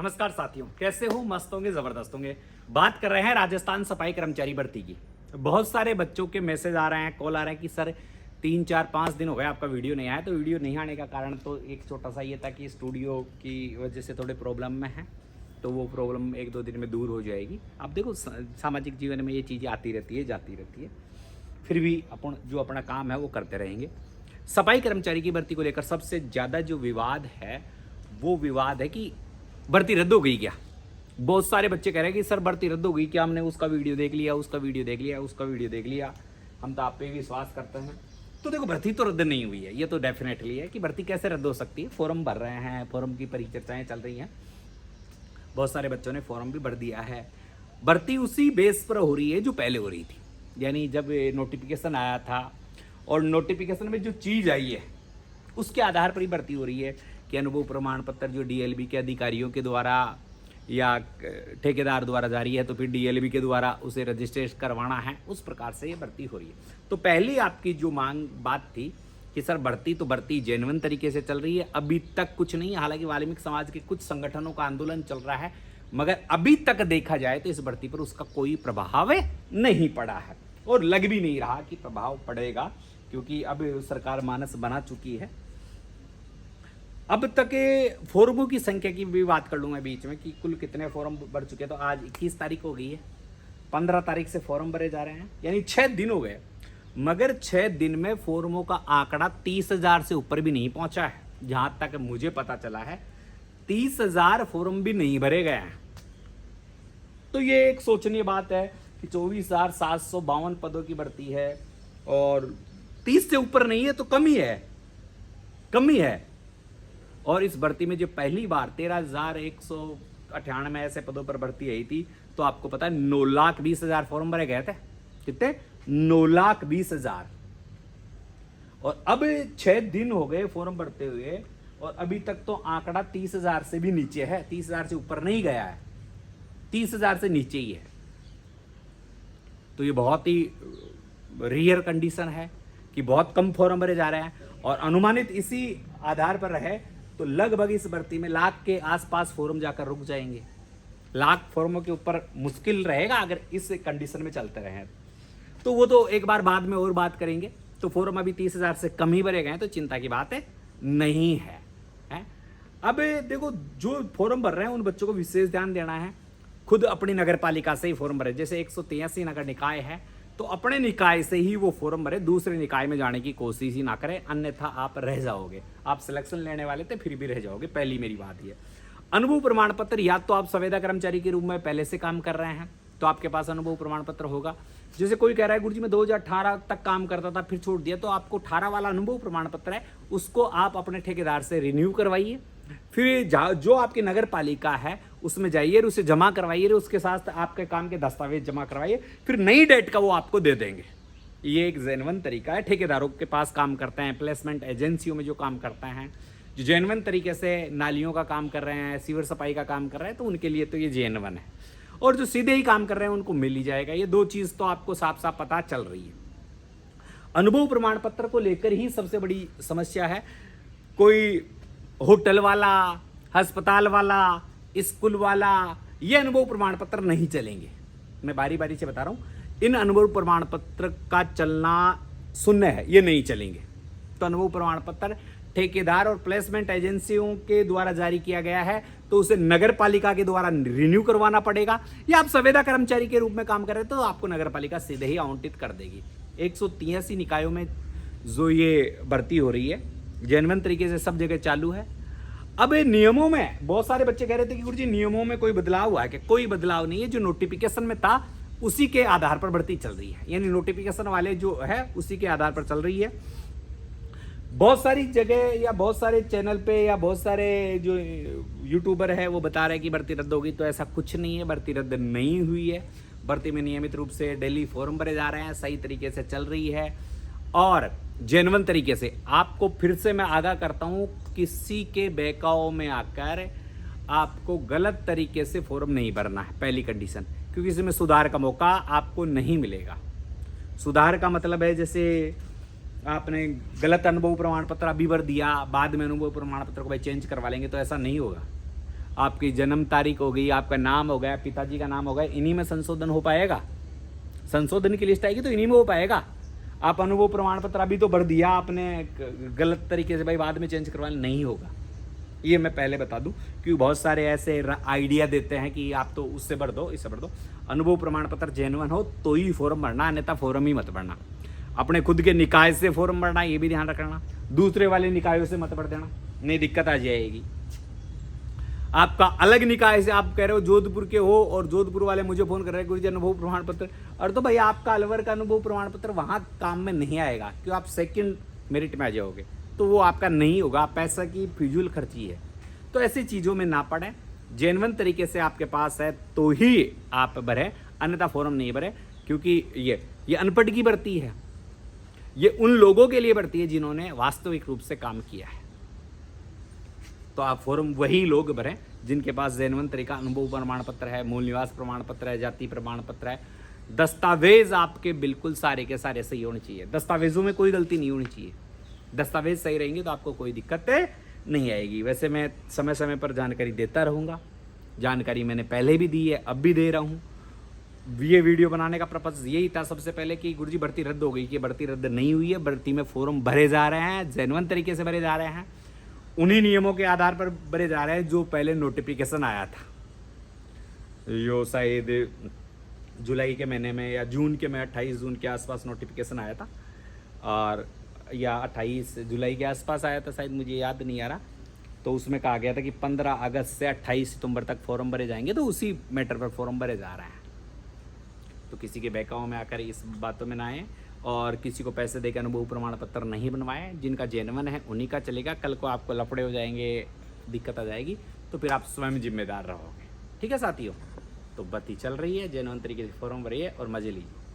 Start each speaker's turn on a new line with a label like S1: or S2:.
S1: नमस्कार साथियों, कैसे हो? मस्त होंगे, जबरदस्त होंगे। बात कर रहे हैं राजस्थान सफाई कर्मचारी भर्ती की। बहुत सारे बच्चों के मैसेज आ रहे हैं, कॉल आ रहे हैं कि सर 3 4 5 दिन हो गए आपका वीडियो नहीं आया। तो वीडियो नहीं आने का कारण तो एक छोटा सा ये था कि स्टूडियो की वजह से थोड़े प्रॉब्लम में है, तो वो प्रॉब्लम 1 2 दिन में दूर हो जाएगी। अब देखो, सामाजिक जीवन में ये चीज़ें आती रहती है, जाती रहती है, फिर भी अपन जो अपना काम है वो करते रहेंगे। सफाई कर्मचारी की भर्ती को लेकर सबसे ज़्यादा जो विवाद है वो विवाद है कि भर्ती रद्द हो गई क्या। बहुत सारे बच्चे कह रहे हैं कि सर भर्ती रद्द हो गई क्या, हमने उसका वीडियो देख लिया, उसका वीडियो देख लिया, उसका वीडियो देख लिया, हम तो आप पे विश्वास करते हैं। तो देखो, भर्ती तो रद्द नहीं हुई है, ये तो डेफिनेटली है कि भर्ती कैसे रद्द हो सकती है। फॉर्म भर रहे हैं, फॉर्म की परिचर्चाएं चल रही हैं, बहुत सारे बच्चों ने फॉर्म भी भर दिया है। भर्ती उसी बेस पर हो रही है जो पहले हो रही थी, यानी जब नोटिफिकेशन आया था और नोटिफिकेशन में जो चीज़ आई है उसके आधार पर ही भर्ती हो रही है कि अनुभव प्रमाण पत्र जो डीएलबी के अधिकारियों के द्वारा या ठेकेदार द्वारा जारी है तो फिर डीएलबी के द्वारा उसे रजिस्ट्रेशन करवाना है, उस प्रकार से ये भर्ती हो रही है। तो पहली आपकी जो बात थी कि सर भर्ती जेन्युइन तरीके से चल रही है, अभी तक कुछ नहीं। हालांकि वाल्मीकि समाज के कुछ संगठनों का आंदोलन चल रहा है, मगर अभी तक देखा जाए तो इस भर्ती पर उसका कोई प्रभाव नहीं पड़ा है और लग भी नहीं रहा कि प्रभाव पड़ेगा, क्योंकि अब सरकार मानस बना चुकी है। अब तक के फॉर्मों की संख्या की भी बात कर लूँगा बीच में कि कुल कितने फॉर्म भर चुके हैं। तो आज 21 तारीख हो गई है, 15 तारीख से फॉर्म भरे जा रहे हैं, यानी 6 दिन हो गए, मगर 6 दिन में फॉर्मों का आंकड़ा 30,000 से ऊपर भी नहीं पहुंचा है। जहाँ तक मुझे पता चला है 30,000 फॉर्म भी नहीं भरे गए हैं। तो ये एक सोचनीय बात है कि 24,752 पदों की भर्ती है और 30 से ऊपर नहीं है, तो कमी है। और इस भर्ती में जो पहली बार 13,198 ऐसे पदों पर भर्ती आई थी, तो आपको पता है 9,20,000 फॉर्म भरे गए थे। कितने? 9,20,000। और अब 6 दिन हो गए फॉर्म भरते हुए और अभी तक तो आंकड़ा 30,000 से भी नीचे है, 30,000 से ऊपर नहीं गया है, 30,000 से नीचे ही है। तो ये बहुत ही रेयर कंडीशन है कि बहुत कम फॉर्म भरे जा रहे हैं और अनुमानित इसी आधार पर रहे तो लगभग इस भर्ती में 1,00,000 के आसपास फॉर्म जाकर रुक जाएंगे। 1,00,000 फॉर्मों के ऊपर मुश्किल रहेगा अगर इस कंडीशन में चलते रहे। तो वो तो एक बार बाद में और बात करेंगे। तो फॉर्म अभी 30,000 से कम ही भरे गए हैं, तो चिंता की बात नहीं है। अब देखो, जो फॉर्म भर रहे हैं उन बच्चों को विशेष ध्यान देना है। खुद अपनी नगर पालिका से ही फॉर्म भरे, जैसे 183 नगर निकाय है तो अपने निकाय से ही वो फॉर्म भरे, दूसरे निकाय में जाने की कोशिश ही ना करें, अन्यथा आप रह जाओगे। आप सिलेक्शन लेने वाले थे फिर भी रह जाओगे, पहली मेरी बात ये। अनुभव प्रमाण पत्र, या तो आप संविदा कर्मचारी के रूप में पहले से काम कर रहे हैं तो आपके पास अनुभव प्रमाण पत्र होगा। जैसे कोई कह रहा है गुरुजी मैं 2018 तक काम करता था फिर छोड़ दिया, तो आपको 18 वाला अनुभव प्रमाण पत्र है, उसको आप अपने ठेकेदार से रिन्यू करवाइए। फिर जो आपकी नगर पालिका है उसमें जाइए, उसे जमा करवाइए, उसके साथ आपके काम के दस्तावेज जमा करवाइए, फिर नई डेट का वो आपको दे देंगे। ये एक जेन्युइन तरीका है। ठेकेदारों के पास काम करते हैं, प्लेसमेंट एजेंसियों में जो काम करते हैं, जो जेन्युइन तरीके से नालियों का काम कर रहे हैं, सीवर सफाई का काम कर रहे हैं, तो उनके लिए तो ये जेन्युइन है। और जो सीधे ही काम कर रहे हैं उनको मिल ही जाएगा। ये 2 चीज़ तो आपको साफ साफ पता चल रही है। अनुभव प्रमाण पत्र को लेकर ही सबसे बड़ी समस्या है। कोई होटल वाला, अस्पताल वाला, स्कूल वाला, ये अनुभव प्रमाण पत्र नहीं चलेंगे। मैं बारी बारी से बता रहा हूँ, इन अनुभव प्रमाण पत्र का चलना शून्य है, ये नहीं चलेंगे। तो अनुभव प्रमाण पत्र ठेकेदार और प्लेसमेंट एजेंसियों के द्वारा जारी किया गया है तो उसे नगर पालिका के द्वारा रिन्यू करवाना पड़ेगा, या आप संविदा कर्मचारी के रूप में काम कर रहे हैं तो आपको नगर पालिका सीधे ही आवंटित कर देगी। 183 निकायों में जो ये भर्ती हो रही है जेन्युइन तरीके से सब जगह चालू है। अब नियमों में बहुत सारे बच्चे कह रहे थे कि गुरुजी नियमों में कोई बदलाव हुआ है? कि कोई बदलाव नहीं है, जो नोटिफिकेशन में था उसी के आधार पर भर्ती चल रही है, यानी नोटिफिकेशन वाले जो है उसी के आधार पर चल रही है। बहुत सारी जगह या बहुत सारे चैनल पे या बहुत सारे जो यूट्यूबर है वो बता रहे हैं कि भर्ती रद्द होगी, तो ऐसा कुछ नहीं है, भर्ती रद्द नहीं हुई है। भर्ती में नियमित रूप से डेली फॉर्म भरे जा रहे हैं, सही तरीके से चल रही है और जेन्युइन तरीके से। आपको फिर से मैं आगाह करता हूँ, किसी के बहकाव में आकर आपको गलत तरीके से फॉर्म नहीं भरना है, पहली कंडीशन, क्योंकि इसमें सुधार का मौका आपको नहीं मिलेगा। सुधार का मतलब है जैसे आपने गलत अनुभव प्रमाण पत्र अभी भर दिया, बाद में अनुभव प्रमाण पत्र को भाई चेंज करवा लेंगे, तो ऐसा नहीं होगा। आपकी जन्म तारीख हो गई, आपका नाम हो गया, पिताजी का नाम हो गया, इन्हीं में संशोधन हो पाएगा। संशोधन की लिस्ट आएगी तो इन्हीं में हो पाएगा। आप अनुभव प्रमाण पत्र अभी तो भर दिया आपने गलत तरीके से, भाई बाद में चेंज करवाना नहीं होगा। ये मैं पहले बता दूं, क्योंकि बहुत सारे ऐसे आइडिया देते हैं कि आप तो उससे भर दो, इससे भर दो। अनुभव प्रमाण पत्र जेन्युइन हो तो ही फॉर्म भरना, अन्यथा फॉर्म ही मत भरना। अपने खुद के निकाय से फॉर्म भरना, ये भी ध्यान रखना। दूसरे वाले निकायों से मत भर देना, नहीं दिक्कत आ जाएगी। आपका अलग निकाय से आप कह रहे हो जोधपुर के हो और जोधपुर वाले मुझे फोन कर रहे हैं गुरुजी अनुभव प्रमाण पत्र, और तो भाई आपका अलवर का अनुभव प्रमाण पत्र वहां काम में नहीं आएगा, क्यों आप सेकंड मेरिट में आ जाओगे, तो वो आपका नहीं होगा, पैसा की फिजूल खर्ची है। तो ऐसी चीज़ों में ना पड़े, जेन्युइन तरीके से आपके पास है तो ही आप भरें, अन्यथा फॉर्म नहीं भरे। क्योंकि ये अनपढ़ की भर्ती है, ये उन लोगों के लिए भर्ती है जिन्होंने वास्तविक रूप से काम किया है। तो आप फॉर्म वही लोग भरें जिनके पास जेन्युइन तरीका अनुभव प्रमाण पत्र है, मूल निवास प्रमाण पत्र है, जाति प्रमाण पत्र है। दस्तावेज आपके बिल्कुल सारे के सारे सही होने चाहिए, दस्तावेजों में कोई गलती नहीं होनी चाहिए। दस्तावेज सही रहेंगे तो आपको कोई दिक्कत नहीं आएगी। वैसे मैं समय समय पर जानकारी देता रहूँगा, जानकारी मैंने पहले भी दी है, अब भी दे रहा हूँ। ये वीडियो बनाने का पर्पज़ यही था सबसे पहले कि गुरुजी भर्ती रद्द हो गई, कि भर्ती रद्द नहीं हुई है, भर्ती में फॉर्म भरे जा रहे हैं, जेन्युइन तरीके से भरे जा रहे हैं, उन्हीं नियमों के आधार पर भरे जा रहे हैं जो पहले नोटिफिकेशन आया था। यो शायद जुलाई के महीने में या जून के में 28 जून के आसपास नोटिफिकेशन आया था, और या 28 जुलाई के आसपास आया था शायद, मुझे याद नहीं आ रहा। तो उसमें कहा गया था कि 15 अगस्त से 28 सितंबर तक फॉर्म भरे जाएंगे, तो उसी मैटर पर फॉर्म भरे जा रहे हैं। तो किसी के बहकावे में आकर इस बातों में ना आए, और किसी को पैसे देकर अनुभव प्रमाण पत्र नहीं बनवाए। जिनका जेन्युइन है उन्हीं का चलेगा। कल को आपको लफड़े हो जाएंगे, दिक्कत आ जाएगी, तो फिर आप स्वयं जिम्मेदार रहोगे। ठीक है साथियों, तो बत्ती चल रही है, जेन्युइन तरीके से फॉर्म भरिए और मजे लीजिए।